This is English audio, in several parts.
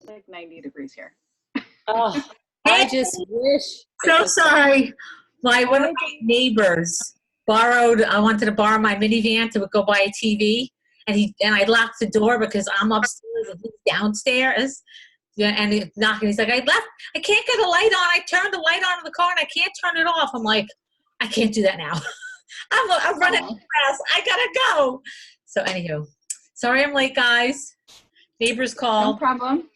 like 90 degrees here. Oh, Hey, I just wish. so sorry. One of my neighbors borrowed, I wanted to borrow my minivan to go buy a TV, and I locked the door because I'm upstairs and he's downstairs. Yeah, and he's knocking. He's like, I can't get a light on. I turned the light on in the car and I can't turn it off. I'm like, I can't do that now. I'm running fast. I gotta go. So anywho, sorry I'm late, guys. Neighbors called. No problem.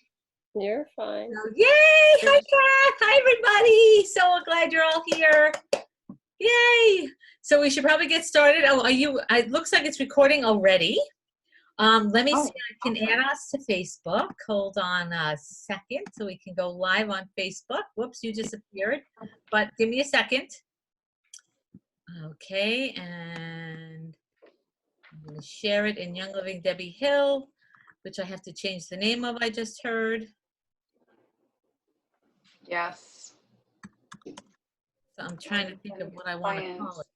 You're fine. So, yay! Hi, Kat. Hi, everybody. So glad you're all here. Yay! So we should probably get started. Oh, it looks like it's recording already. Let me see. I can add us to Facebook. Hold on a second so we can go live on Facebook. Whoops, you disappeared. But give me a second. Okay, and I'm going to share it in Young Living Debbie Hill, which I have to change the name of, I just heard. Yes. So I'm trying to think of what I want to call it.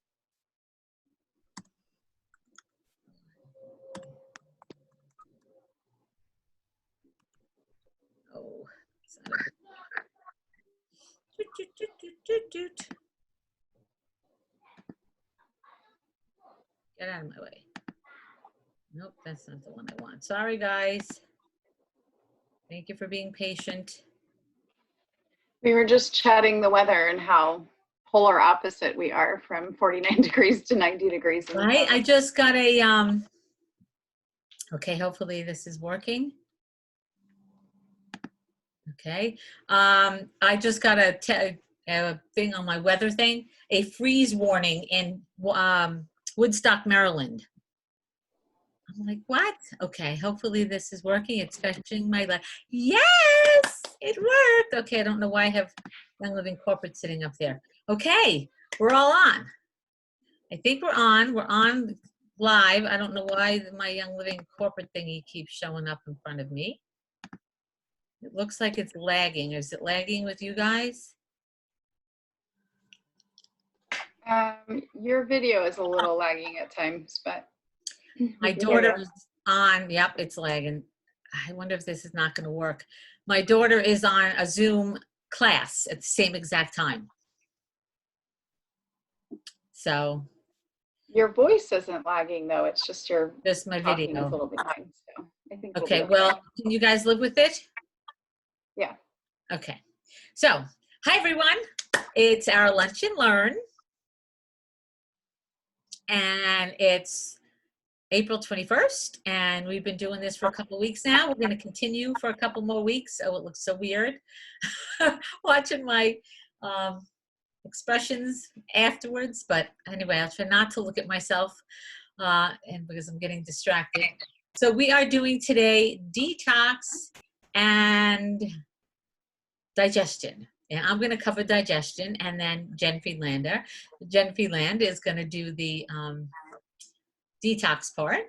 Oh, get out of my way. Nope, that's not the one I want. Sorry, guys. Thank you for being patient. We were just chatting the weather and how polar opposite we are from 49 degrees to 90 degrees. Right, I just got a, okay, hopefully this is working. Okay, I just got a thing on my weather thing, a freeze warning in Woodstock, Maryland. I'm like, what? Okay, hopefully this is working. It's fetching my life. Yes, it worked. Okay, I don't know why I have Young Living Corporate sitting up there. Okay, we're all on. I think we're on. We're on live. I don't know why my Young Living Corporate thingy keeps showing up in front of me. It looks like it's lagging. Is it lagging with you guys? Your video is a little lagging at times, but my daughter is on. Yep, it's lagging. I wonder if this is not going to work. My daughter is on a Zoom class at the same exact time. So your voice isn't lagging though. It's just my video is a little behind. So I think okay. Well, can you guys live with it? Yeah. Okay. So, hi everyone. It's our Lunch and Learn, and it's April 21st, and we've been doing this for a couple of weeks now. We're going to continue for a couple more weeks. Oh, it looks so weird watching my expressions afterwards, but anyway, I'll try not to look at myself and because I'm getting distracted. So we are doing today detox and digestion. And I'm going to cover digestion, and then Jen Friedlander. Jen Friedland is going to do the detox part.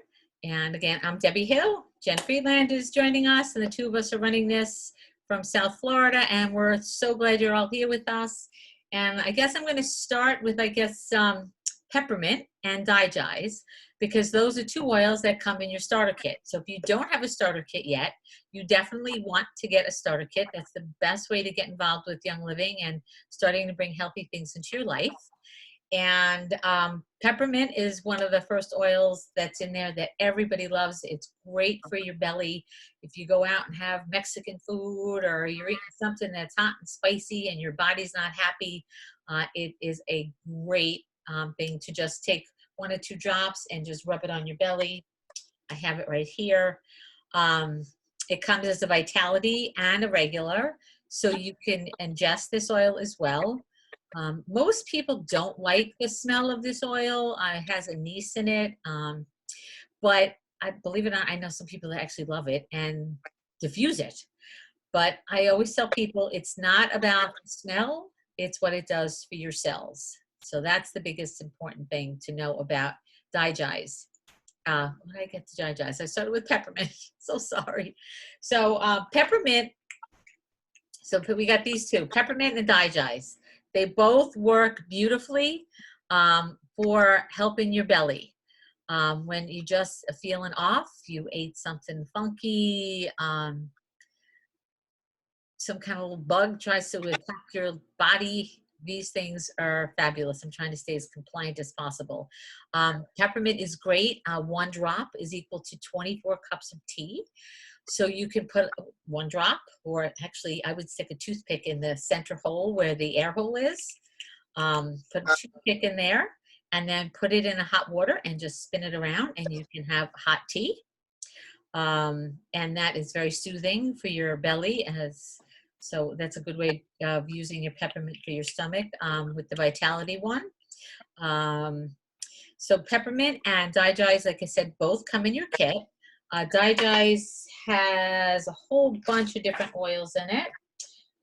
And again, I'm Debbie Hill. Jen Friedland is joining us, and the two of us are running this from South Florida, and we're so glad you're all here with us. And I guess I'm going to start with, peppermint and Digest, because those are two oils that come in your starter kit. So if you don't have a starter kit yet, you definitely want to get a starter kit. That's the best way to get involved with Young Living and starting to bring healthy things into your life. And peppermint is one of the first oils that's in there that everybody loves. It's great for your belly. If you go out and have Mexican food, or you're eating something that's hot and spicy and your body's not happy, it is a great thing to just take 1 or 2 drops and just rub it on your belly. I have it right here. It comes as a vitality and a regular, so you can ingest this oil as well. Most people don't like the smell of this oil. It has anise in it, but I believe it or not, I know some people that actually love it and diffuse it. But I always tell people it's not about the smell, it's what it does for your cells. So that's the biggest important thing to know about Digest. What did I get to Digest? I started with peppermint. So sorry. So peppermint, so we got these two, peppermint and Digest. They both work beautifully for helping your belly. When you just feeling off, you ate something funky, some kind of little bug tries to attack your body, these things are fabulous. I'm trying to stay as compliant as possible. Peppermint is great. 1 drop is equal to 24 cups of tea. So you can put 1 drop, or actually I would stick a toothpick in the center hole where the air hole is. Put a toothpick in there and then put it in a hot water and just spin it around, and you can have hot tea. And that is very soothing for your belly. So that's a good way of using your peppermint for your stomach with the Vitality one. So peppermint and Digest, like I said, both come in your kit. Digest has a whole bunch of different oils in it.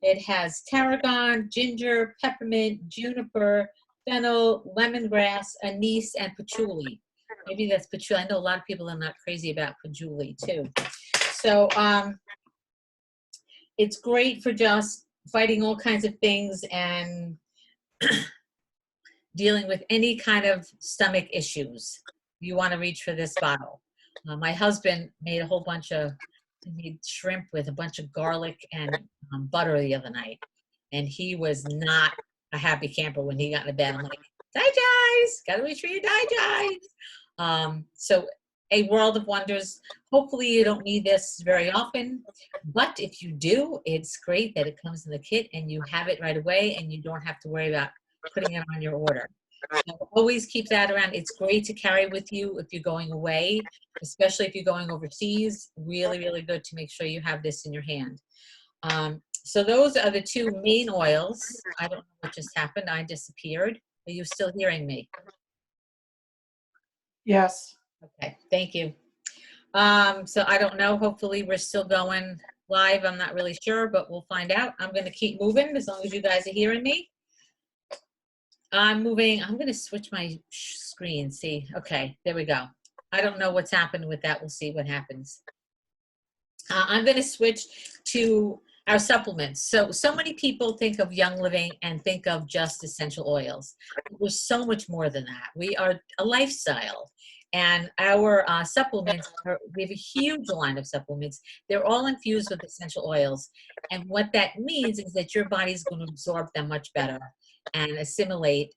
It has tarragon, ginger, peppermint, juniper, fennel, lemongrass, anise, and patchouli. Maybe that's patchouli. I know a lot of people are not crazy about patchouli too. So it's great for just fighting all kinds of things and dealing with any kind of stomach issues. You want to reach for this bottle. My husband made a whole bunch of, he made shrimp with a bunch of garlic and butter the other night. And he was not a happy camper when he got into bed. I'm like, Digest, gotta reach for your Digest. So a world of wonders. Hopefully you don't need this very often, but if you do, it's great that it comes in the kit and you have it right away and you don't have to worry about putting it on your order. So always keep that around. It's great to carry with you if you're going away, especially if you're going overseas. Really, really good to make sure you have this in your hand. So those are the 2 main oils. I don't know what just happened. I disappeared. Are you still hearing me? Yes. Okay, thank you. So I don't know. Hopefully we're still going live. I'm not really sure, but we'll find out. I'm going to keep moving as long as you guys are hearing me. I'm moving. I'm going to switch my screen. See, okay, there we go. I don't know what's happened with that. We'll see what happens. I'm going to switch to our supplements. So many people think of Young Living and think of just essential oils. We're so much more than that. We are a lifestyle. And our supplements, we have a huge line of supplements. They're all infused with essential oils. And what that means is that your body's going to absorb them much better and assimilate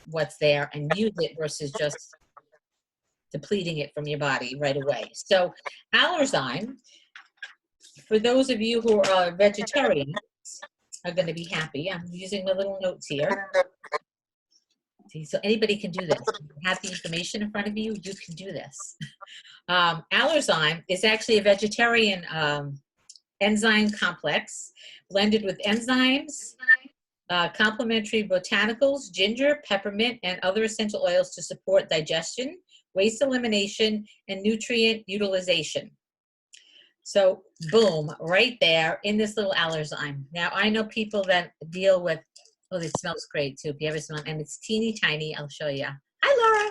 what's there and use it versus just depleting it from your body right away. So Allerzyme, for those of you who are vegetarians, are going to be happy. I'm using my little notes here. See, so anybody can do this. If you have the information in front of you, you can do this. Allerzyme is actually a vegetarian enzyme complex blended with enzymes, complementary botanicals, ginger, peppermint, and other essential oils to support digestion, waste elimination, and nutrient utilization. So boom, right there in this little Allerzyme. Now I know people that deal with, oh, it smells great too. If you ever smell it, and it's teeny tiny, I'll show you. Hi, Laura.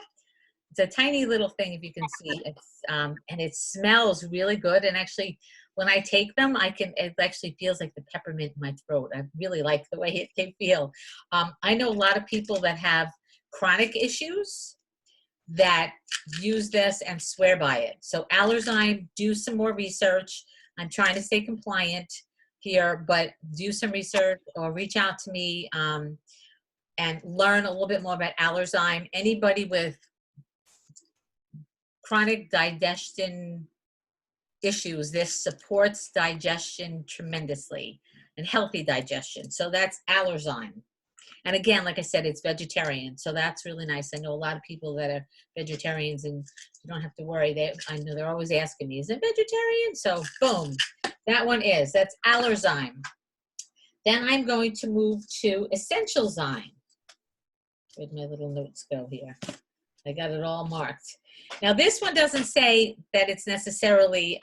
It's a tiny little thing, if you can see. It's and it smells really good. And actually, when I take them, it actually feels like the peppermint in my throat. I really like the way they feel. I know a lot of people that have chronic issues that use this and swear by it. So Allerzyme, do some more research. I'm trying to stay compliant here, but do some research or reach out to me and learn a little bit more about Allerzyme. Anybody with chronic digestion issues, this supports digestion tremendously and healthy digestion. So that's Allerzyme. And again, like I said, it's vegetarian, so that's really nice. I know a lot of people that are vegetarians, and you don't have to worry. I know they're always asking me, is it vegetarian? So boom, that one is. That's Allerzyme. Then I'm going to move to Essentialzyme. Where'd my little notes go here? I got it all marked. Now this one doesn't say that it's necessarily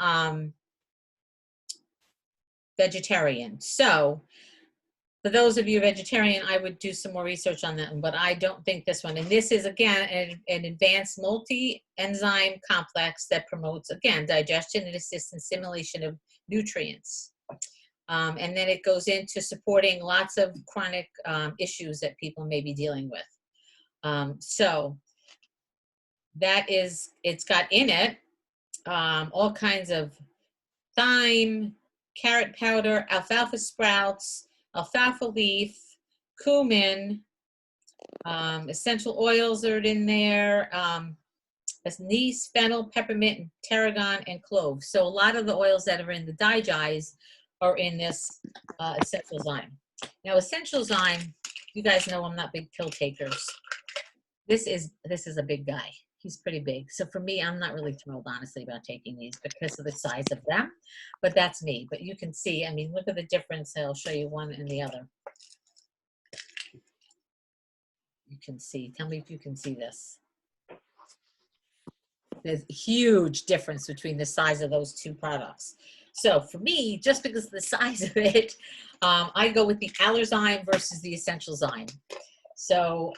vegetarian. So for those of you vegetarian, I would do some more research on that one, but I don't think this one. And this is, again, an advanced multi-enzyme complex that promotes, again, digestion and assists in assimilation of nutrients. And then it goes into supporting lots of chronic issues that people may be dealing with. So that is, it's got in it all kinds of thyme, carrot powder, alfalfa sprouts, alfalfa leaf, cumin, essential oils are in there, anise, fennel, peppermint, and tarragon, and clove. So a lot of the oils that are in the Digest are in this essential zyme. Now, essential zyme, you guys know I'm not big pill takers. This is a big guy. He's pretty big. So for me, I'm not really thrilled, honestly, about taking these because of the size of them. But that's me. But you can see, I mean, look at the difference. I'll show you one and the other. You can see. Tell me if you can see this. There's a huge difference between the size of those two products. So for me, just because of the size of it, I go with the Allerzyme versus the Essential Zyme. So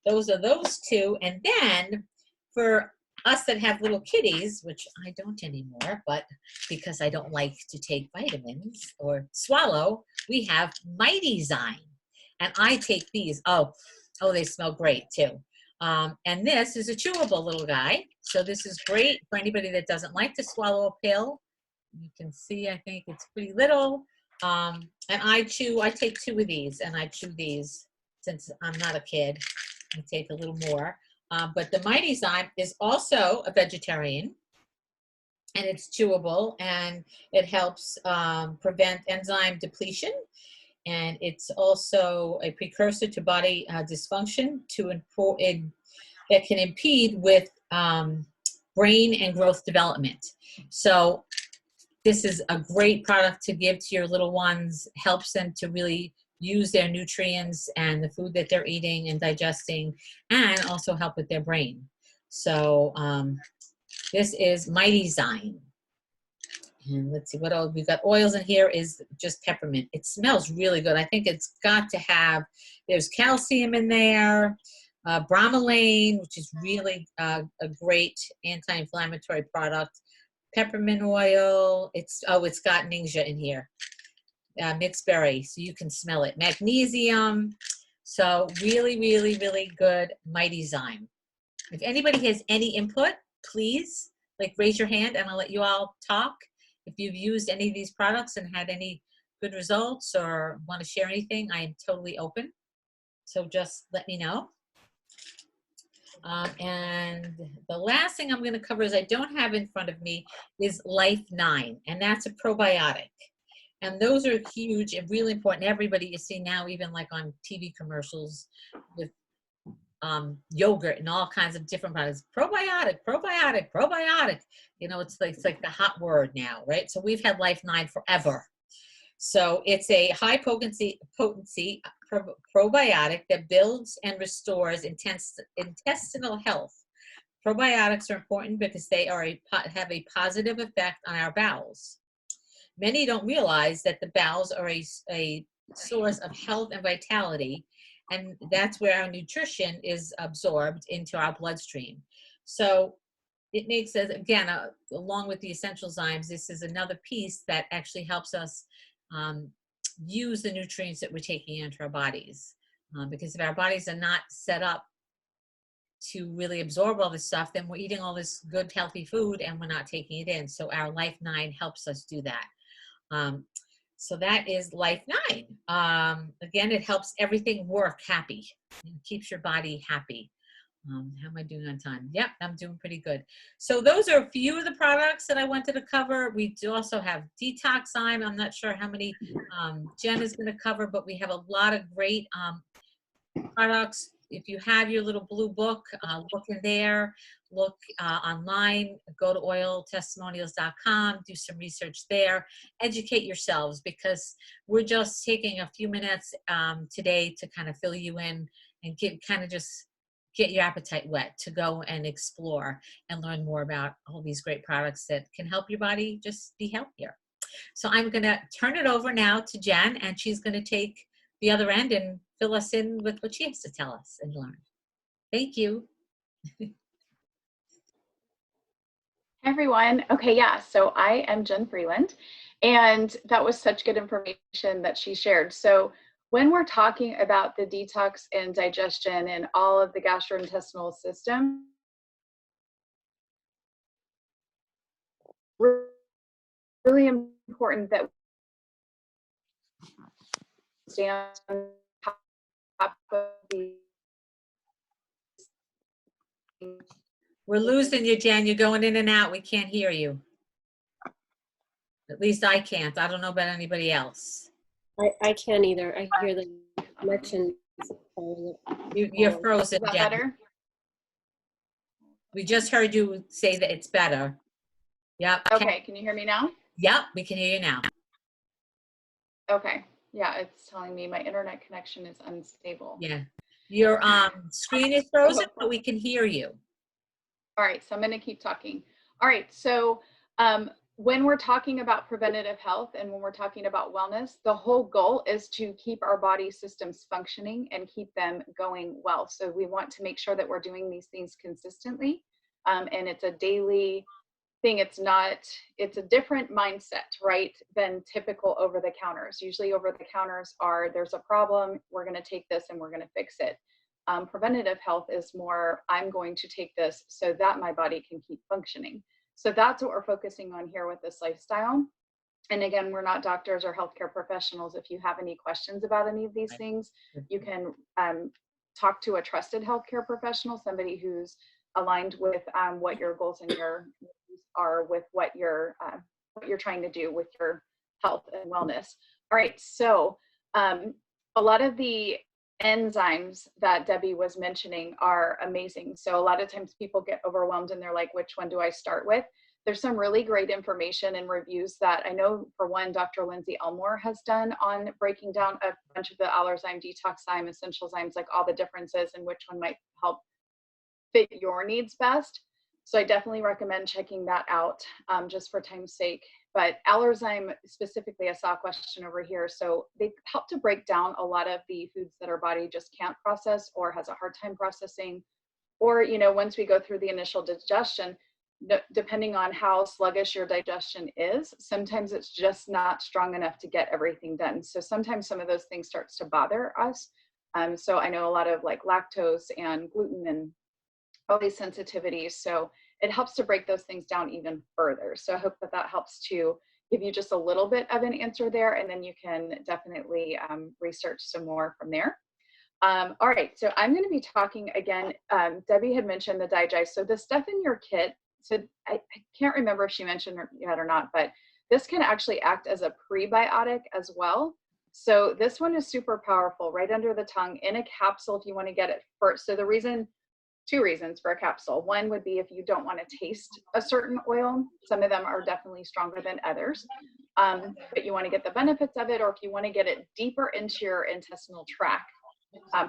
those are those two. And then for us that have little kitties, which I don't anymore, but because I don't like to take vitamins or swallow, we have Mighty Zyme. And I take these. Oh, they smell great too. And this is a chewable little guy. So this is great for anybody that doesn't like to swallow a pill. You can see, I think it's pretty little. And I take 2 of these and I chew these since I'm not a kid. I take a little more. But the Mighty Zyme is also a vegetarian and it's chewable and it helps prevent enzyme depletion. And it's also a precursor to body dysfunction that can impede with brain and growth development. So this is a great product to give to your little ones, helps them to really use their nutrients and the food that they're eating and digesting, and also help with their brain. So this is Mighty Zyme. And let's see what else. We've got oils in here is just peppermint. It smells really good. I think it's got to have, there's calcium in there, bromelain, which is really a great anti-inflammatory product. Peppermint oil. It's got Ningxia in here. Mixed berry, so you can smell it. Magnesium. So really, really, really good Mighty Zyme. If anybody has any input, please raise your hand and I'll let you all talk. If you've used any of these products and had any good results or want to share anything, I am totally open. So just let me know. And the last thing I'm going to cover is I don't have in front of me is Life 9, and that's a probiotic. And those are huge and really important. Everybody you see now, even on TV commercials with yogurt and all kinds of different products. Probiotic, probiotic, probiotic. You know, it's like the hot word now, right? So we've had Life 9 forever. So it's a high potency probiotic that builds and restores intestinal health. Probiotics are important because they have a positive effect on our bowels. Many don't realize that the bowels are a source of health and vitality, and that's where our nutrition is absorbed into our bloodstream. So it makes us, again, along with the essential zymes, this is another piece that actually helps us use the nutrients that we're taking into our bodies. Because if our bodies are not set up to really absorb all this stuff, then we're eating all this good, healthy food and we're not taking it in. So our Life 9 helps us do that. So that is Life 9. Again, it helps everything work happy. It keeps your body happy. How am I doing on time? Yep, I'm doing pretty good. So those are a few of the products that I wanted to cover. We do also have Detox Zyme. I'm not sure how many Jen is going to cover, but we have a lot of great products. If you have your little blue book, look in there, look online, go to oiltestimonials.com, do some research there, educate yourselves, because we're just taking a few minutes today to kind of fill you in and get your appetite wet to go and explore and learn more about all these great products that can help your body just be healthier. So I'm going to turn it over now to Jen, and she's going to take the other end and fill us in with what she has to tell us and learn. Thank you. Hey everyone. Okay, yeah, so I am Jen Freeland, and that was such good information that she shared. So when we're talking about the detox and digestion and all of the gastrointestinal system, really important that we stay on top of these. We're losing you, Jen. You're going in and out. We can't hear you. At least I can't. I don't know about anybody else. I can't either. I hear the connection falling. You're frozen, Is that Jen. better? We just heard you say that it's better. Yep. Okay, can you hear me now? Yep, we can hear you now. Okay, yeah, it's telling me my internet connection is unstable. Yeah. Your screen is frozen, but we can hear you. All right, so I'm going to keep talking. All right, so when we're talking about preventative health and when we're talking about wellness, the whole goal is to keep our body systems functioning and keep them going well. So we want to make sure that we're doing these things consistently, and it's a daily thing. It's a different mindset, right, than typical over the counters. Usually over the counters are, there's a problem, we're going to take this and we're going to fix it. Preventative health is more, I'm going to take this so that my body can keep functioning. So that's what we're focusing on here with this lifestyle. And again, we're not doctors or healthcare professionals. If you have any questions about any of these things, you can talk to a trusted healthcare professional, somebody who's aligned with what your goals and your are with what you're trying to do with your health and wellness. All right, so a lot of the enzymes that Debbie was mentioning are amazing. So a lot of times people get overwhelmed and they're like, which one do I start with? There's some really great information and reviews that I know, for one, Dr. Lindsay Elmore has done on breaking down a bunch of the Allerzyme, Detoxzyme, Essential Zymes, like all the differences and which one might help fit your needs best. So I definitely recommend checking that out, just for time's sake. But Allerzyme specifically, I saw a question over here. So they help to break down a lot of the foods that our body just can't process or has a hard time processing. Or, once we go through the initial digestion, depending on how sluggish your digestion is, sometimes it's just not strong enough to get everything done. So sometimes some of those things starts to bother us. So I know a lot of like lactose and gluten and all these sensitivities. So it helps to break those things down even further. So I hope that that helps to give you just a little bit of an answer there, and then you can definitely research some more from there. All right, so I'm going to be talking again. Debbie had mentioned the Digest. So the stuff in your kit, so I can't remember if she mentioned it or not, but this can actually act as a prebiotic as well. So this one is super powerful, right under the tongue in a capsule if you want to get it first. So two reasons for a capsule. One would be if you don't want to taste a certain oil. Some of them are definitely stronger than others, but you want to get the benefits of it, or if you want to get it deeper into your intestinal tract,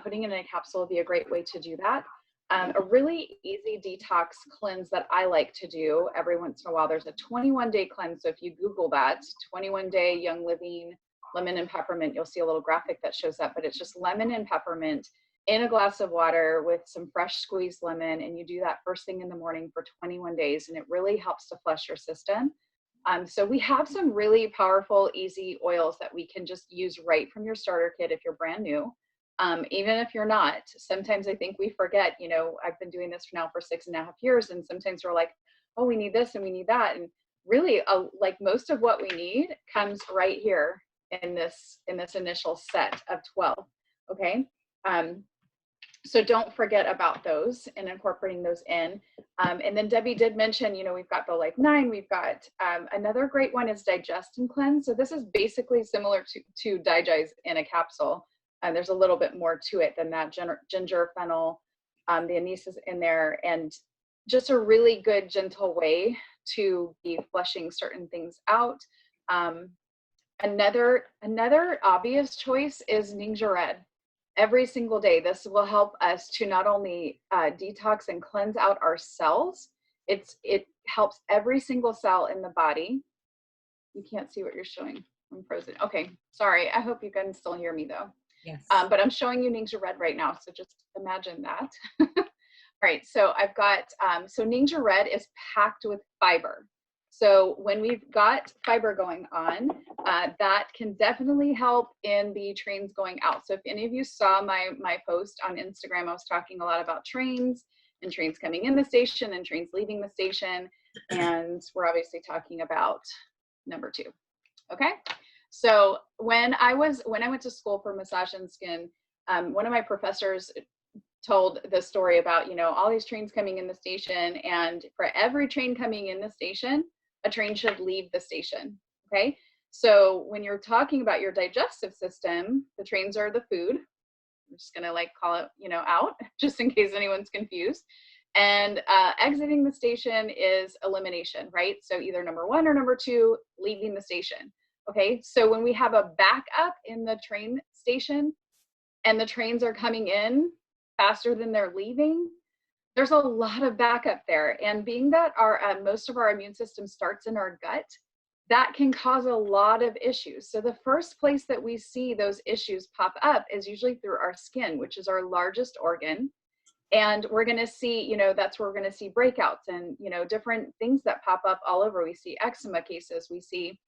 putting it in a capsule would be a great way to do that. A really easy detox cleanse that I like to do every once in a while, there's a 21-day cleanse. So if you Google that, 21-day Young Living lemon and peppermint, you'll see a little graphic that shows up, but it's just lemon and peppermint in a glass of water with some fresh squeezed lemon, and you do that first thing in the morning for 21 days, and it really helps to flush your system. So we have some really powerful, easy oils that we can just use right from your starter kit if you're brand new. Even if you're not, sometimes I think we forget, I've been doing this now for 6.5 years, and sometimes we're like, oh, we need this and we need that. And really, like most of what we need comes right here in this initial set of 12. Okay. So don't forget about those and incorporating those in. And then Debbie did mention, we've got the Life 9, we've got another great one is Digestion Cleanse. So this is basically similar to Digest in a capsule. And there's a little bit more to it than that. Ginger, fennel, the anise is in there, and just a really good, gentle way to be flushing certain things out. Another obvious choice is Ningxia Red. Every single day, this will help us to not only detox and cleanse out our cells, it helps every single cell in the body. You can't see what you're showing. I'm frozen. Okay, sorry. I hope you can still hear me though. Yes. But I'm showing you Ningxia Red right now, so just imagine that. All right, so I've got, so Ningxia Red is packed with fiber. So when we've got fiber going on, that can definitely help in the trains going out. So if any of you saw my post on Instagram, I was talking a lot about trains and trains coming in the station and trains leaving the station. And we're obviously talking about number 2. Okay. So when I went to school for massage and skin, one of my professors told the story about, all these trains coming in the station, and for every train coming in the station, a train should leave the station. Okay. So when you're talking about your digestive system, the trains are the food. I'm just going to call it, out just in case anyone's confused. And exiting the station is elimination, right? So either number one or number two, leaving the station. Okay. So when we have a backup in the train station and the trains are coming in faster than they're leaving, there's a lot of backup there. And being that our most of our immune system starts in our gut, that can cause a lot of issues. So the first place that we see those issues pop up is usually through our skin, which is our largest organ. And we're going to see, that's where we're going to see breakouts and, different things that pop up all over. We see eczema cases, we see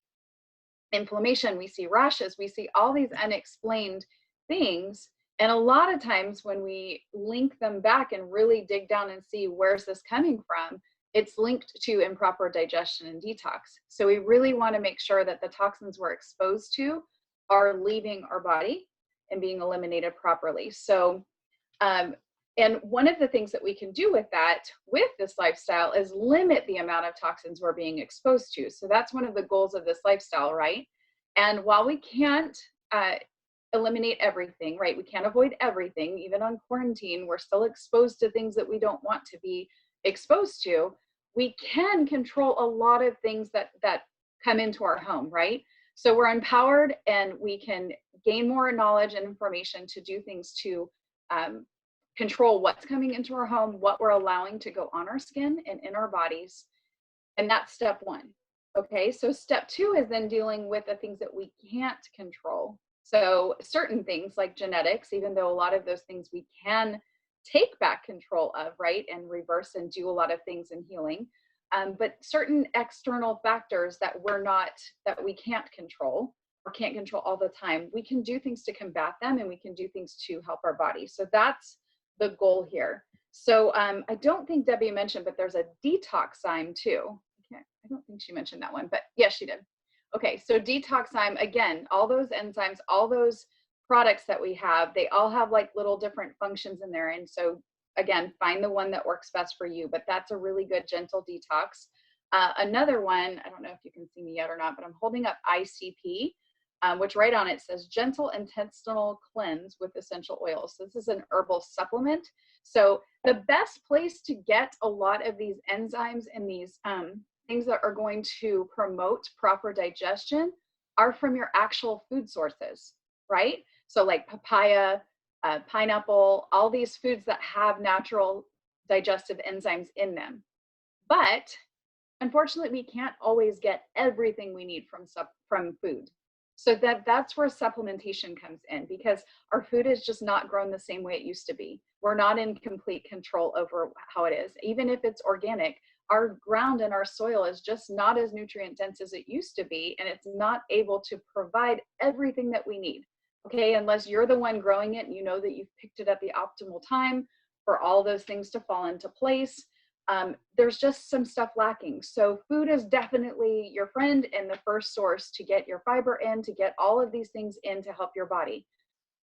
inflammation, we see rashes, we see all these unexplained things. And a lot of times when we link them back and really dig down and see where's this coming from, it's linked to improper digestion and detox. So we really want to make sure that the toxins we're exposed to are leaving our body and being eliminated properly. So, and one of the things that we can do with that, with this lifestyle, is limit the amount of toxins we're being exposed to. So that's one of the goals of this lifestyle, right? And while we can't eliminate everything, right? We can't avoid everything. Even on quarantine, we're still exposed to things that we don't want to be exposed to. We can control a lot of things that come into our home, right? So we're empowered and we can gain more knowledge and information to do things to control what's coming into our home, what we're allowing to go on our skin and in our bodies. And that's step one. Okay, so step two is then dealing with the things that we can't control. So certain things like genetics, even though a lot of those things we can take back control of, right, and reverse and do a lot of things in healing, but certain external factors that we can't control or can't control all the time, we can do things to combat them, and we can do things to help our body. So that's the goal here. So I don't think Debbie mentioned, but there's a detoxzyme too. I don't think she mentioned that one, but yes, she did. Okay, so detoxzyme, again, all those enzymes, all those products that we have, they all have little different functions in there. And so again, find the one that works best for you, but that's a really good gentle detox. Another one, I don't know if you can see me yet or not, but I'm holding up ICP, which right on it says gentle intestinal cleanse with essential oils. So this is an herbal supplement. So the best place to get a lot of these enzymes and these things that are going to promote proper digestion are from your actual food sources, right? So like papaya, pineapple, all these foods that have natural digestive enzymes in them. But unfortunately, we can't always get everything we need from food. So that's where supplementation comes in, because our food is just not grown the same way it used to be. We're not in complete control over how it is. Even if it's organic, our ground and our soil is just not as nutrient dense as it used to be, and it's not able to provide everything that we need. Okay, unless you're the one growing it and you know that you've picked it at the optimal time for all those things to fall into place. There's just some stuff lacking. So food is definitely your friend and the first source to get your fiber in, to get all of these things in to help your body.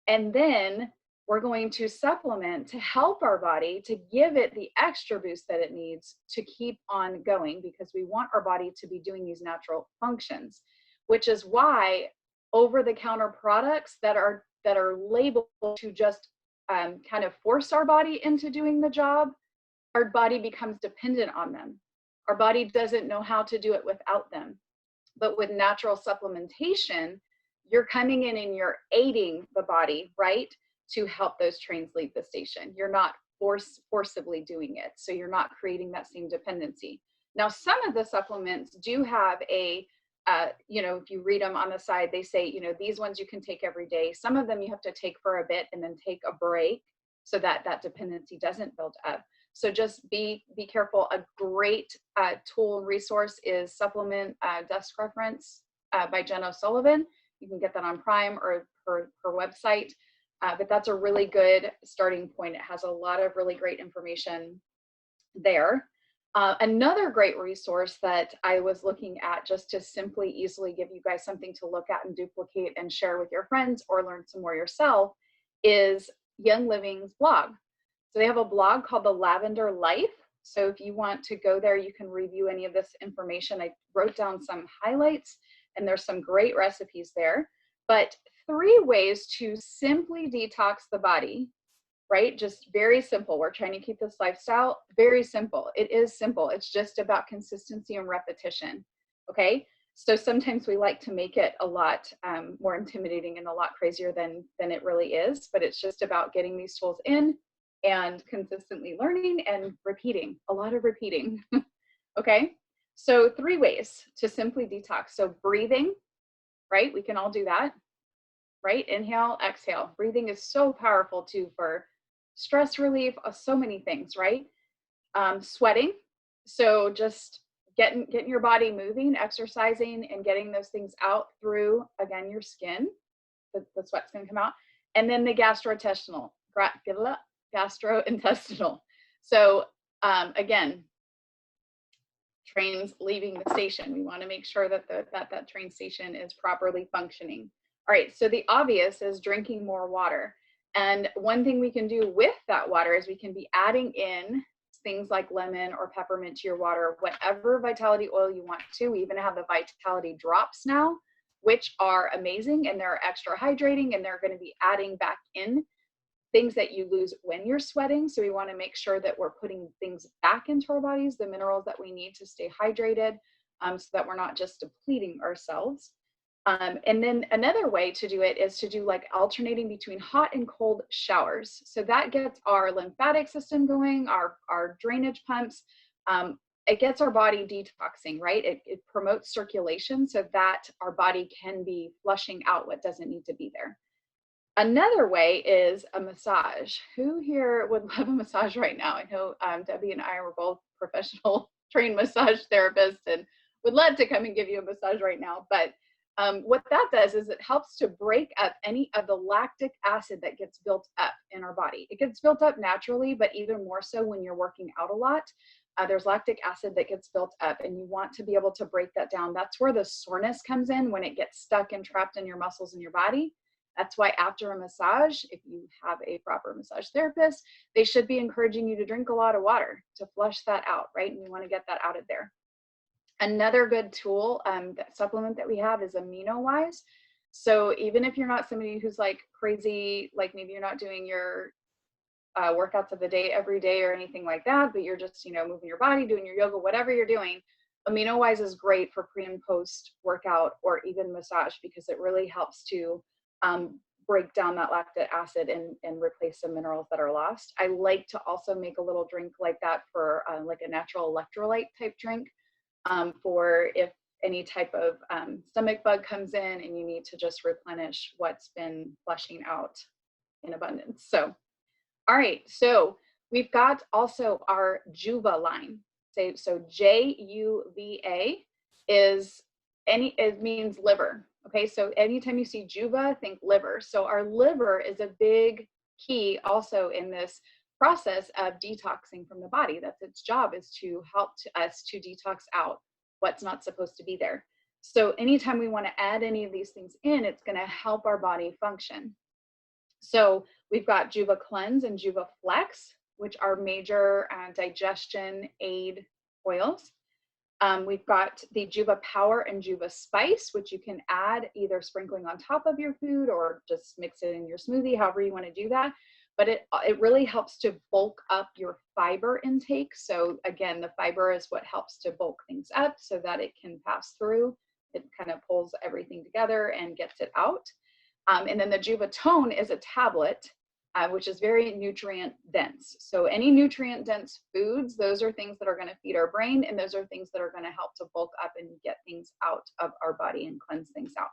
And then we're going to supplement to help our body, to give it the extra boost that it needs to keep on going, because we want our body to be doing these natural functions, which is why over-the-counter products that are labeled to just kind of force our body into doing the job, our body becomes dependent on them. Our body doesn't know how to do it without them. But with natural supplementation, you're coming in and you're aiding the body, right, to help those trains leave the station. You're not forcibly doing it. So you're not creating that same dependency. Now, some of the supplements do have a, if you read them on the side, they say, these ones you can take every day. Some of them you have to take for a bit and then take a break so that that dependency doesn't build up. So just be careful. A great tool and resource is Supplement Desk Reference by Jen O'Sullivan. You can get that on Prime or her website. But that's a really good starting point. It has a lot of really great information there. Another great resource that I was looking at just to simply easily give you guys something to look at and duplicate and share with your friends or learn some more yourself is Young Living's blog. So they have a blog called The Lavender Life. So if you want to go there, you can review any of this information. I wrote down some highlights and there's some great recipes there. But 3 ways to simply detox the body, right? Just very simple. We're trying to keep this lifestyle very simple. It is simple. It's just about consistency and repetition. Okay. So sometimes we like to make it a lot more intimidating and a lot crazier than it really is, but it's just about getting these tools in and consistently learning and repeating, a lot of repeating. Okay. So 3 ways to simply detox. So breathing, right? We can all do that, right? Inhale, exhale. Breathing is so powerful too for stress relief, so many things, right? Sweating. So just getting your body moving, exercising, and getting those things out through, again, your skin. The sweat's going to come out. And then the gastrointestinal. So again, trains leaving the station. We want to make sure that that train station is properly functioning. All right, so the obvious is drinking more water. And one thing we can do with that water is we can be adding in things like lemon or peppermint to your water, whatever vitality oil you want to. We even have the vitality drops now, which are amazing, and they're extra hydrating, and they're going to be adding back in things that you lose when you're sweating. So we want to make sure that we're putting things back into our bodies, the minerals that we need to stay hydrated, so that we're not just depleting ourselves. And then another way to do it is to do like alternating between hot and cold showers. So that gets our lymphatic system going, our drainage pumps. It gets our body detoxing, right? It promotes circulation so that our body can be flushing out what doesn't need to be there. Another way is a massage. Who here would love a massage right now? I know Debbie and I were both professional trained massage therapists and would love to come and give you a massage right now. But what that does is it helps to break up any of the lactic acid that gets built up in our body. It gets built up naturally, but even more so when you're working out a lot. There's lactic acid that gets built up, and you want to be able to break that down. That's where the soreness comes in, when it gets stuck and trapped in your muscles in your body. That's why after a massage, if you have a proper massage therapist, they should be encouraging you to drink a lot of water to flush that out, right? And you want to get that out of there. Another good tool, that supplement that we have is AminoWise. So even if you're not somebody who's like crazy, like maybe you're not doing your workouts of the day every day or anything like that, but you're just, moving your body, doing your yoga, whatever you're doing, AminoWise is great for pre and post workout or even massage, because it really helps to break down that lactic acid and replace some minerals that are lost. I like to also make a little drink like that for like a natural electrolyte type drink, for if any type of stomach bug comes in and you need to just replenish what's been flushing out in abundance. So, all right, so we've got also our Juba line. So Juva is it means liver. Okay, so anytime you see Juba, think liver. So our liver is a big key also in this process of detoxing from the body. That's its job, is to help us to detox out what's not supposed to be there. So anytime we want to add any of these things in, it's going to help our body function. So we've got Juba Cleanse and Juba Flex, which are major digestion aid oils. We've got the Juba Power and Juba Spice, which you can add either sprinkling on top of your food or just mix it in your smoothie, however you want to do that. But it really helps to bulk up your fiber intake. So again, the fiber is what helps to bulk things up so that it can pass through. It kind of pulls everything together and gets it out. And then the Juba Tone is a tablet, which is very nutrient dense. So any nutrient dense foods, those are things that are going to feed our brain, and those are things that are going to help to bulk up and get things out of our body and cleanse things out.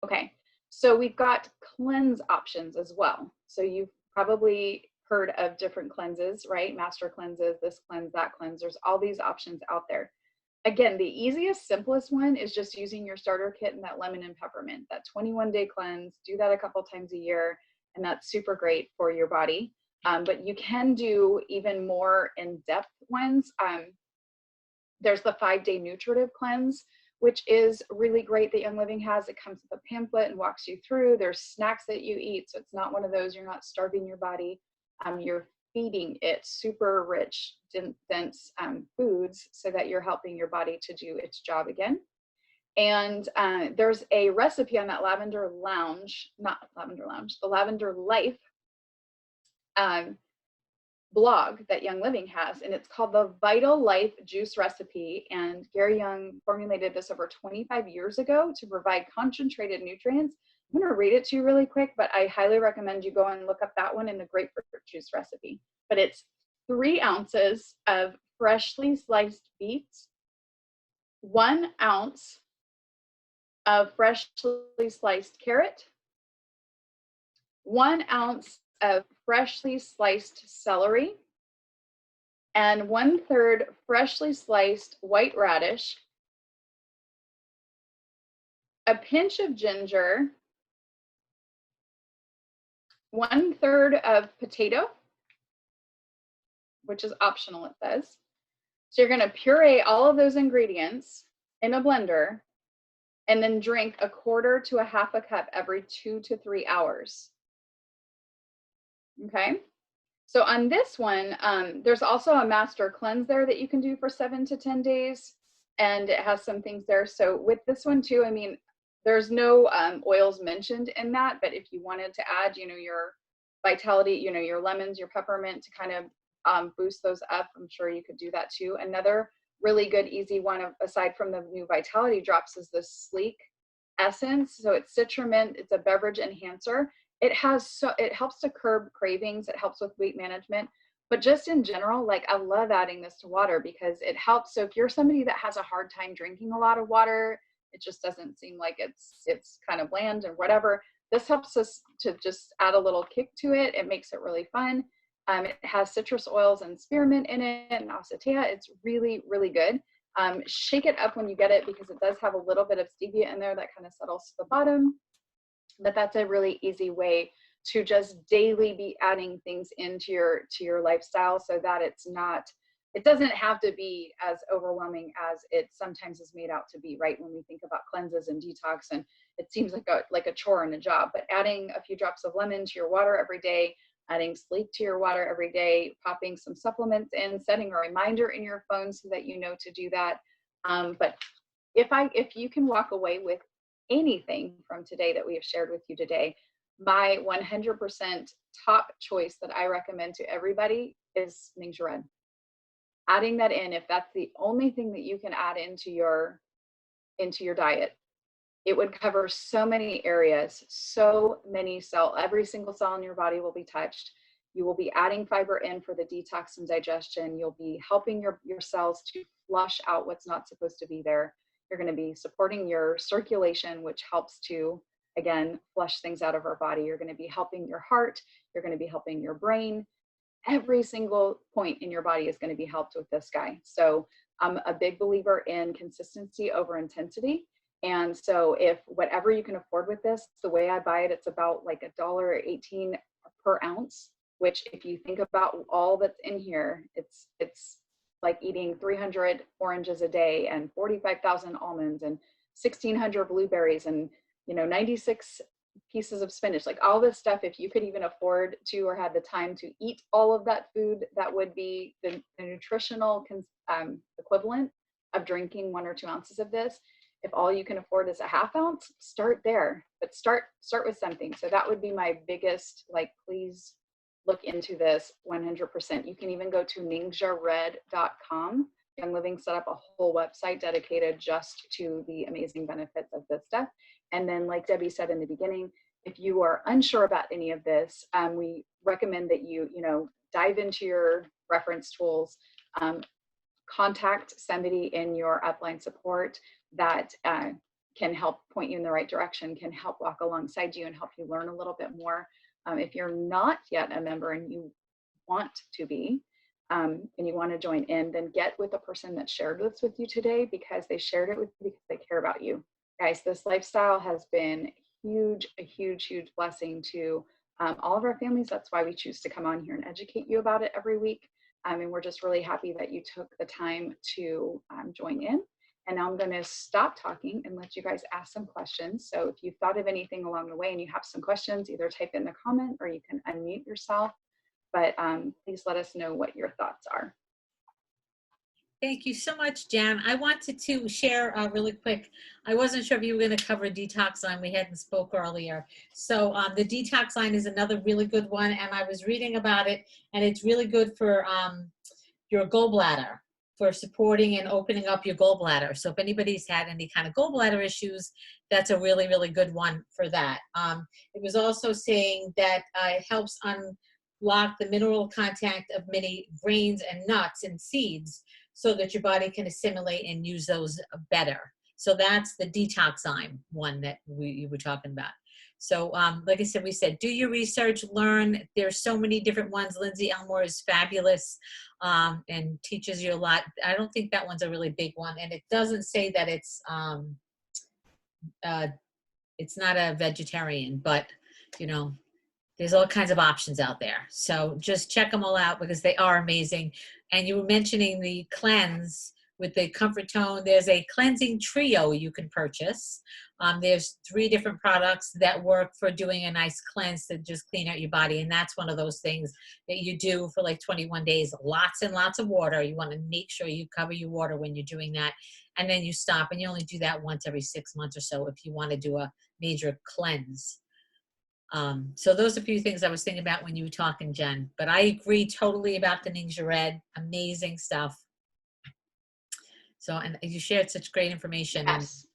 Okay, so we've got cleanse options as well. So you've probably heard of different cleanses, right? Master cleanses, this cleanse, that cleanse. There's all these options out there. Again, the easiest, simplest one is just using your starter kit and that lemon and peppermint, that 21-day cleanse. Do that a couple times a year, and that's super great for your body. But you can do even more in-depth ones. There's the 5-day nutritive cleanse, which is really great that Young Living has. It comes with a pamphlet and walks you through. There's snacks that you eat. So it's not one of those, you're not starving your body. You're feeding it super rich, dense foods so that you're helping your body to do its job again. And there's a recipe on that Lavender Lounge, not Lavender Lounge, the Lavender Life blog that Young Living has, and it's called the Vital Life Juice Recipe. And Gary Young formulated this over 25 years ago to provide concentrated nutrients. I'm going to read it to you really quick, but I highly recommend you go and look up that one in the grapefruit juice recipe. But it's 3 ounces of freshly sliced beets, 1 ounce of freshly sliced carrot, 1 ounce of freshly sliced celery, and 1/3 freshly sliced white radish, a pinch of ginger, 1/3 of potato, which is optional, it says. So you're going to puree all of those ingredients in a blender and then drink 1/4 to 1/2 cup every 2 to 3 hours. Okay, so on this one, there's also a master cleanse there that you can do for 7 to 10 days, and it has some things there. So with this one too, I mean, there's no oils mentioned in that, but if you wanted to add, your vitality, your lemons, your peppermint to kind of boost those up, I'm sure you could do that too. Another really good, easy one, aside from the new vitality drops, is the Sleek Essence. So it's citramint, it's a beverage enhancer. It helps to curb cravings. It helps with weight management, but just in general, like, I love adding this to water because it helps. So if you're somebody that has a hard time drinking a lot of water, it just doesn't seem like it's kind of bland or whatever. This helps us to just add a little kick to it. It makes it really fun. It has citrus oils and spearmint in it and acetea. It's really, really good. Shake it up when you get it because it does have a little bit of stevia in there that kind of settles to the bottom. But that's a really easy way to just daily be adding things into your lifestyle so that it doesn't have to be as overwhelming as it sometimes is made out to be, right? When we think about cleanses and detox, and it seems like a chore and a job, but adding a few drops of lemon to your water every day, adding Sleek to your water every day, popping some supplements in, setting a reminder in your phone so that you know to do that. But if you can walk away with anything from today that we have shared with you today, my 100% top choice that I recommend to everybody is Ningxia Red. Adding that in, if that's the only thing that you can add into your diet, it would cover so many areas, every single cell in your body will be touched. You will be adding fiber in for the detox and digestion. You'll be helping your cells to flush out what's not supposed to be there. You're going to be supporting your circulation, which helps to, again, flush things out of our body. You're going to be helping your heart. You're going to be helping your brain. Every single point in your body is going to be helped with this guy. So I'm a big believer in consistency over intensity. And so if whatever you can afford with this, the way I buy it, it's about like $1.18 per ounce, which if you think about all that's in here, it's like eating 300 oranges a day and 45,000 almonds and 1,600 blueberries and 96 pieces of spinach, like all this stuff. If you could even afford to or had the time to eat all of that food, that would be the nutritional equivalent of drinking 1 or 2 ounces of this. If all you can afford is a 1/2 ounce, start there, but start with something. So that would be my biggest, like, please look into this 100%. You can even go to ningxiared.com. Young Living set up a whole website dedicated just to the amazing benefits of this stuff. And then, like Debbie said in the beginning, if you are unsure about any of this, we recommend that you dive into your reference tools, contact somebody in your upline support that can help point you in the right direction, can help walk alongside you and help you learn a little bit more. If you're not yet a member and you want to be, and you want to join in, then get with the person that shared this with you today, because they shared it with you because they care about you. Guys, this lifestyle has been a huge blessing to all of our families. That's why we choose to come on here and educate you about it every week. And we're just really happy that you took the time to join in. And now I'm going to stop talking and let you guys ask some questions. So if you've thought of anything along the way and you have some questions, either type in the comment or you can unmute yourself. But please let us know what your thoughts are. Thank you so much, Jan. I wanted to share really quick. I wasn't sure if you were going to cover Detox Line. We hadn't spoke earlier. So the Detox Line is another really good one, and I was reading about it, and it's really good for your gallbladder, for supporting and opening up your gallbladder. So if anybody's had any kind of gallbladder issues, that's a really, really good one for that. It was also saying that it helps unlock the mineral content of many grains and nuts and seeds, so that your body can assimilate and use those better. So that's the detoxime one that you were talking about. So like I said, we said, do your research, learn. There's so many different ones. Lindsay Elmore is fabulous and teaches you a lot. I don't think that one's a really big one. And it doesn't say that it's not a vegetarian, but you know, there's all kinds of options out there. So just check them all out because they are amazing. And you were mentioning the cleanse with the Comfort Tone. There's a cleansing trio you can purchase. There's 3 different products that work for doing a nice cleanse to just clean out your body. And that's one of those things that you do for like 21 days, lots and lots of water. You want to make sure you cover your water when you're doing that. And then you stop, and you only do that once every 6 months or so if you want to do a major cleanse. So those are a few things I was thinking about when you were talking, Jen, but I agree totally about the Ningxia Red. Amazing stuff. So, and you shared such great information. Yes.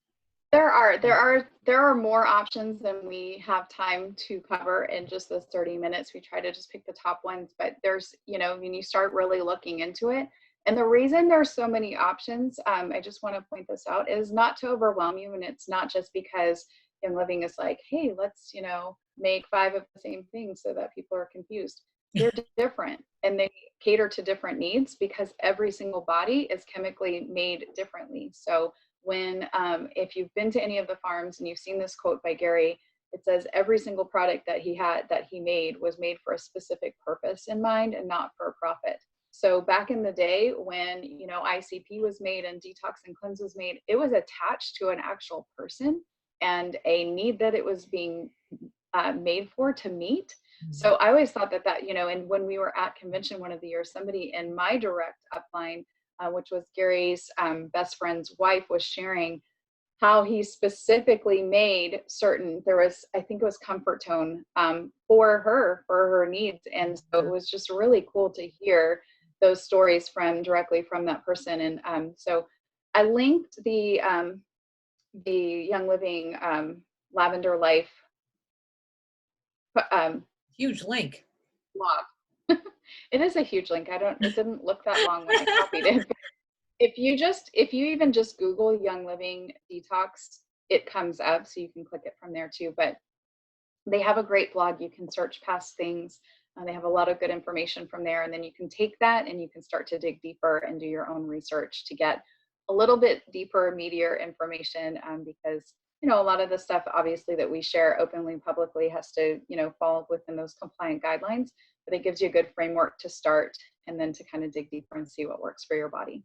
There are more options than we have time to cover in just those 30 minutes. We try to just pick the top ones, but there's, you know, when you start really looking into it, and the reason there's so many options, I just want to point this out, is not to overwhelm you. And it's not just because Young Living is like, hey, let's, you know, make 5 of the same things so that people are confused. They're different, and they cater to different needs because every single body is chemically made differently. So when, if you've been to any of the farms and you've seen this quote by Gary, it says every single product that he made was made for a specific purpose in mind and not for a profit. So back in the day when, you know, ICP was made and Detox and Cleanse was made, it was attached to an actual person and a need that it was being made for to meet. So I always thought that, you know, and when we were at convention one of the years, somebody in my direct upline, which was Gary's best friend's wife, was sharing how he specifically made certain, I think it was Comfort Tone for her needs. And so it was just really cool to hear those stories directly from that person. And so I linked the Young Living Lavender Life huge link blog. It is a huge link. It didn't look that long when I copied it. If you even just Google Young Living Detox, it comes up, so you can click it from there too. But they have a great blog. You can search past things. They have a lot of good information from there. And then you can take that and you can start to dig deeper and do your own research to get a little bit deeper, meatier information, because, you know, a lot of the stuff obviously that we share openly and publicly has to, you know, fall within those compliant guidelines, but it gives you a good framework to start and then to kind of dig deeper and see what works for your body.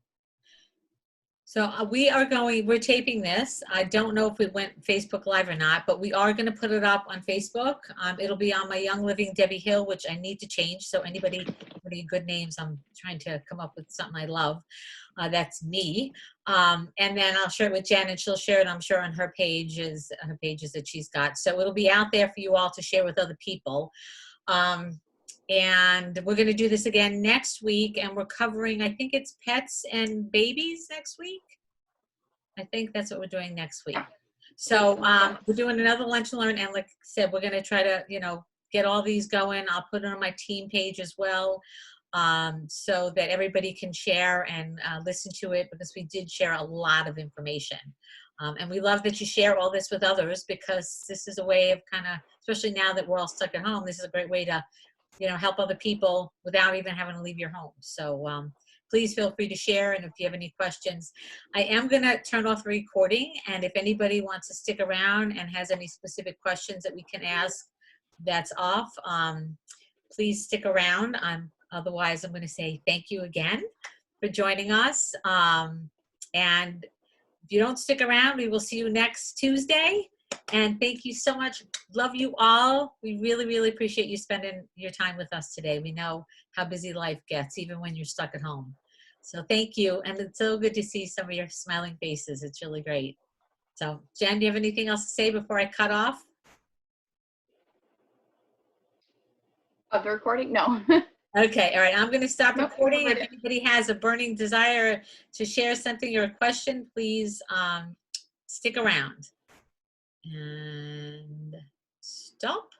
So we're taping this. I don't know if we went Facebook Live or not, but we are going to put it up on Facebook. It'll be on my Young Living Debbie Hill, which I need to change. So anybody good names, I'm trying to come up with something I love. That's me. And then I'll share it with Jen, and she'll share it, I'm sure, on her pages that she's got. So it'll be out there for you all to share with other people. And we're going to do this again next week, and we're covering, I think it's pets and babies next week. I think that's what we're doing next week. So we're doing another Lunch and Learn, and like I said, we're going to try to, you know, get all these going. I'll put it on my team page as well, so that everybody can share and listen to it, because we did share a lot of information. And we love that you share all this with others, because this is a way of kind of, especially now that we're all stuck at home, this is a great way to, you know, help other people without even having to leave your home. So please feel free to share. And if you have any questions, I am going to turn off the recording. And if anybody wants to stick around and has any specific questions that we can ask that's off, please stick around. Otherwise, I'm going to say thank you again for joining us. And if you don't stick around, we will see you next Tuesday. And thank you so much. Love you all. We really, really appreciate you spending your time with us today. We know how busy life gets, even when you're stuck at home. So thank you. And it's so good to see some of your smiling faces. It's really great. So Jen, do you have anything else to say before I cut off? Of the recording? No. Okay, all right. I'm going to stop Nope, recording. we're If good. anybody has a burning desire to share something or a question, please stick around. And stop.